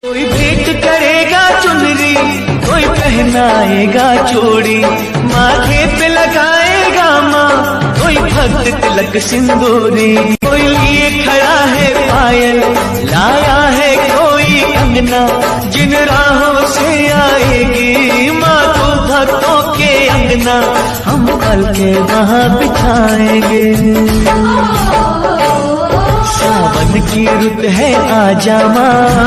कोई भेंट करेगा चुनरी, कोई पहनाएगा चूड़ी, माथे पे लगाएगा माँ कोई भक्त तिलक सिंदूरी। कोई लिए खड़ा है पायल, लाया है कोई अंगना, जिन राहों से आएगी माँ तू भक्तों के अंगना, हम पल के वहाँ बिछाएंगे। सावन की रुत है आजा माँ।